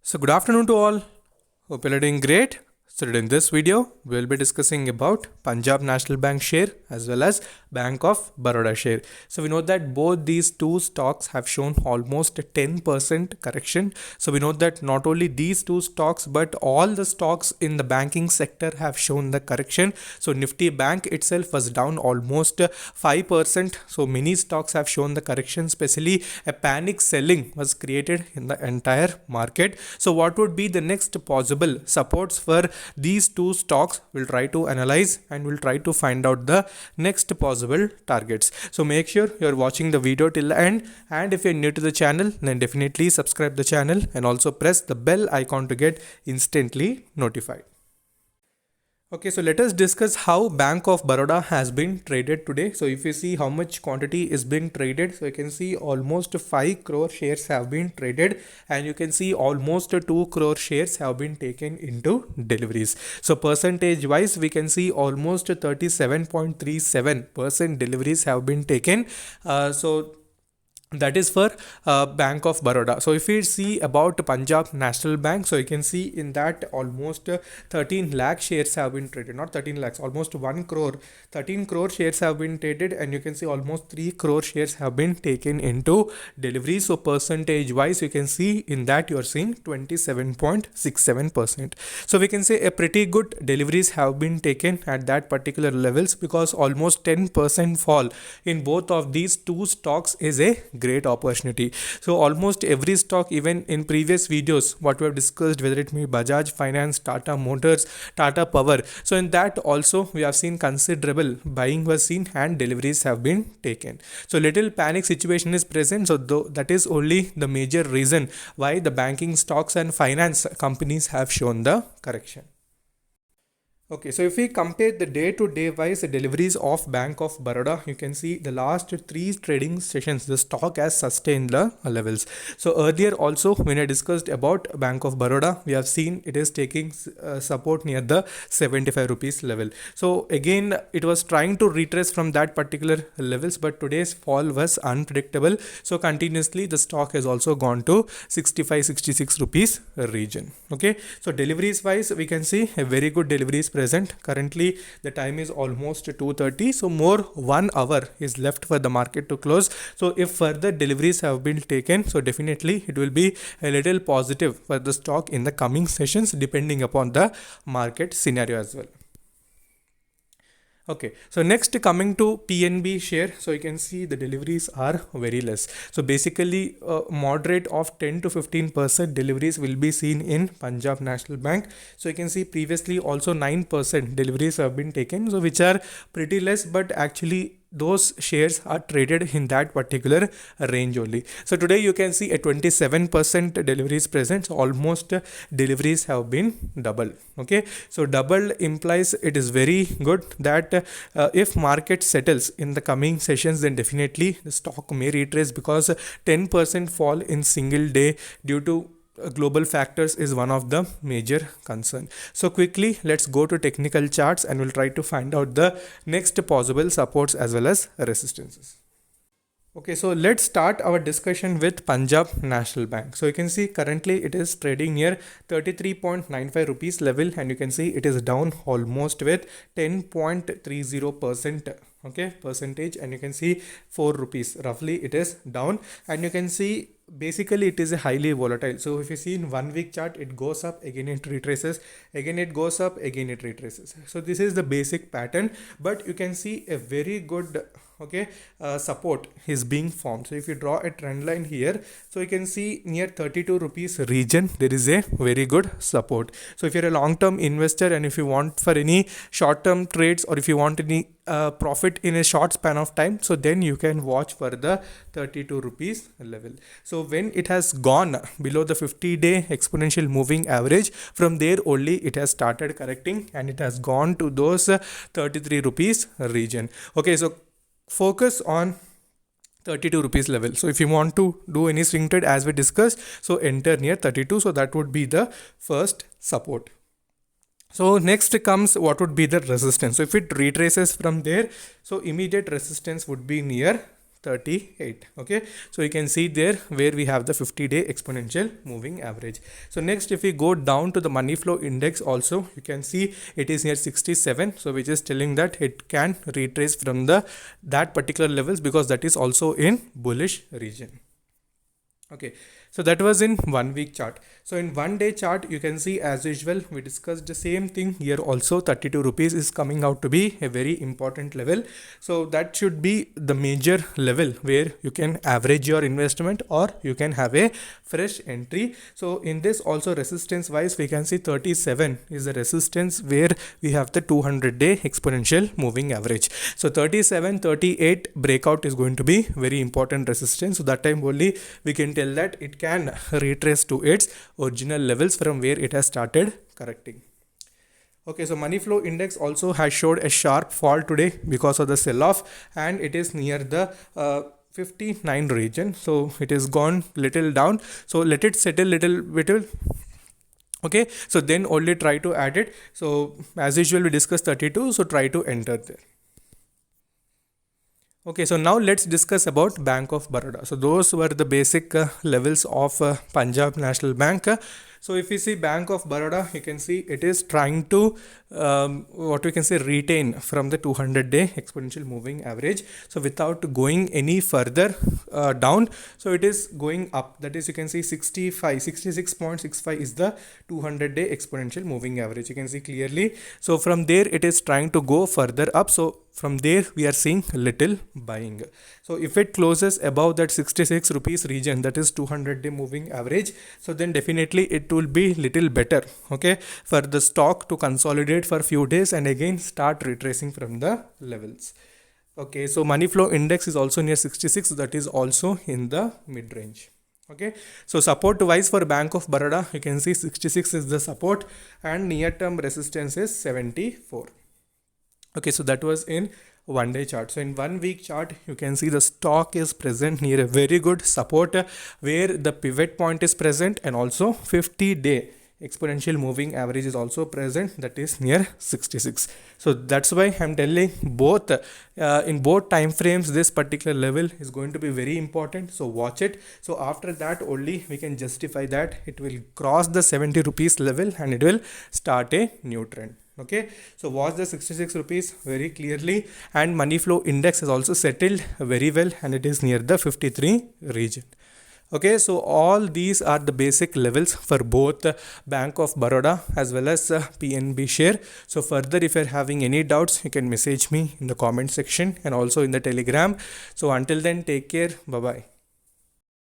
So good afternoon to all. Hope you're doing great. So in this video, we'll be discussing about Punjab National Bank share as well as Bank of Baroda share. So we know that both these two stocks have shown almost a 10% correction. So we know that not only these two stocks but all the stocks in the banking sector have shown the correction. So Nifty Bank itself was down almost 5%. So many stocks have shown the correction, especially a panic selling was created in the entire market. So what would be the next possible supports for these two stocks? We'll try to analyze and we'll try to find out the next possible targets. So make sure you're watching the video till the end, and if you're new to the channel, then definitely subscribe the channel and also press the bell icon to get instantly notified. Okay, so let us discuss how Bank of Baroda has been traded today. So if you see how much quantity is being traded, so you can see almost 5 crore shares have been traded, and you can see almost 2 crore shares have been taken into deliveries. So percentage wise, we can see almost 37.37% deliveries have been taken. So that is for Bank of Baroda. So if we see about Punjab National Bank, so you can see in that almost 13 lakh shares have been traded, not 13 lakhs, almost 1 crore, 13 crore shares have been traded, and you can see almost 3 crore shares have been taken into delivery. So percentage wise, you can see in that you are seeing 27.67%. So we can say a pretty good deliveries have been taken at that particular levels, because almost 10% fall in both of these two stocks is a great opportunity. So almost every stock, even in previous videos what we have discussed, whether it may Bajaj Finance, Tata Motors, Tata Power, so in that also we have seen considerable buying was seen and deliveries have been taken. So little panic situation is present, so that is only the major reason why the banking stocks and finance companies have shown the correction. Okay, so if we compare the day-to-day wise deliveries of Bank of Baroda, you can see the last three trading sessions, the stock has sustained the levels. So earlier also, when I discussed about Bank of Baroda, we have seen it is taking support near the 75 rupees level. So again, it was trying to retrace from that particular levels, but today's fall was unpredictable. So continuously, the stock has also gone to 65-66 rupees region. Okay, so deliveries wise, we can see a very good deliveries present. Currently the time is almost 2:30, so more 1 hour is left for the market to close. So if further deliveries have been taken, so definitely it will be a little positive for the stock in the coming sessions, depending upon the market scenario as well. Okay, so next coming to PNB share, so you can see the deliveries are very less. So basically moderate of 10 to 15% deliveries will be seen in Punjab National Bank. So you can see previously also 9% deliveries have been taken, so which are pretty less, but actually those shares are traded in that particular range only. So today you can see a 27% deliveries present, so almost deliveries have been doubled. Okay, so double implies it is very good that if market settles in the coming sessions, then definitely the stock may retrace, because 10% fall in single day due to global factors is one of the major concern. So quickly let's go to technical charts and we'll try to find out the next possible supports as well as resistances. Okay, so let's start our discussion with Punjab National Bank. So you can see currently it is trading near 33.95 rupees level, and you can see it is down almost with 10.30% percentage, and you can see 4 rupees roughly it is down, and you can see basically it is a highly volatile. So if you see in 1 week chart, it goes up, again it retraces, again it goes up, again it retraces. So this is the basic pattern, but you can see a very good support is being formed. So if you draw a trend line here, so you can see near 32 rupees region there is a very good support. So if you're a long-term investor and if you want for any short-term trades, or if you want any profit in a short span of time, so then you can watch for the 32 rupees level. So when it has gone below the 50-day exponential moving average, from there only it has started correcting and it has gone to those 33 rupees region. Okay, so focus on 32 rupees level. So if you want to do any swing trade as we discussed, so enter near 32, so that would be the first support. So next comes what would be the resistance. So if it retraces from there, so immediate resistance would be near 38. Okay, so you can see there where we have the 50-day exponential moving average. So next, if we go down to the money flow index, also you can see it is near 67, so which is telling that it can retrace from the that particular levels, because that is also in bullish region. Okay, so that was in 1 week chart. So in 1 day chart, you can see, as usual, we discussed the same thing here also. 32 rupees is coming out to be a very important level. So that should be the major level where you can average your investment or you can have a fresh entry. So in this also, resistance wise, we can see 37 is the resistance where we have the 200-day exponential moving average. So 37, 38 breakout is going to be very important resistance. So that time only we can tell that it can retrace to its original levels from where it has started correcting. Okay, so money flow index also has showed a sharp fall today because of the sell off, and it is near the 59 region. So it is gone little down, so let it settle little bit. Okay, so then only try to add it. So as usual, we discussed 32, so try to enter there. Okay, so now let's discuss about Bank of Baroda. So those were the basic levels of Punjab National Bank. So if you see Bank of Baroda, you can see it is trying to what we can say retain from the 200-day exponential moving average. So without going any further down, so it is going up. That is, you can see 66.65 is the 200-day exponential moving average. You can see clearly. So from there it is trying to go further up. So from there we are seeing little buying. So if it closes above that 66 rupees region, that is 200-day moving average, so then definitely it will be little better, okay, for the stock to consolidate for few days and again start retracing from the levels. Okay, so money flow index is also near 66, that is also in the mid range. Okay, so support wise for Bank of Baroda, you can see 66 is the support and near term resistance is 74. Okay, so that was in 1 day chart. So in 1 week chart, you can see the stock is present near a very good support where the pivot point is present, and also 50-day exponential moving average is also present, that is near 66. So that's why I'm telling both in both time frames this particular level is going to be very important, so watch it. So after that only we can justify that it will cross the 70 rupees level and it will start a new trend. Okay, so watch the 66 rupees very clearly, and money flow index has also settled very well and it is near the 53 region. Okay, so all these are the basic levels for both Bank of Baroda as well as PNB share. So further, if you're having any doubts, you can message me in the comment section and also in the Telegram. So until then, take care. Bye bye.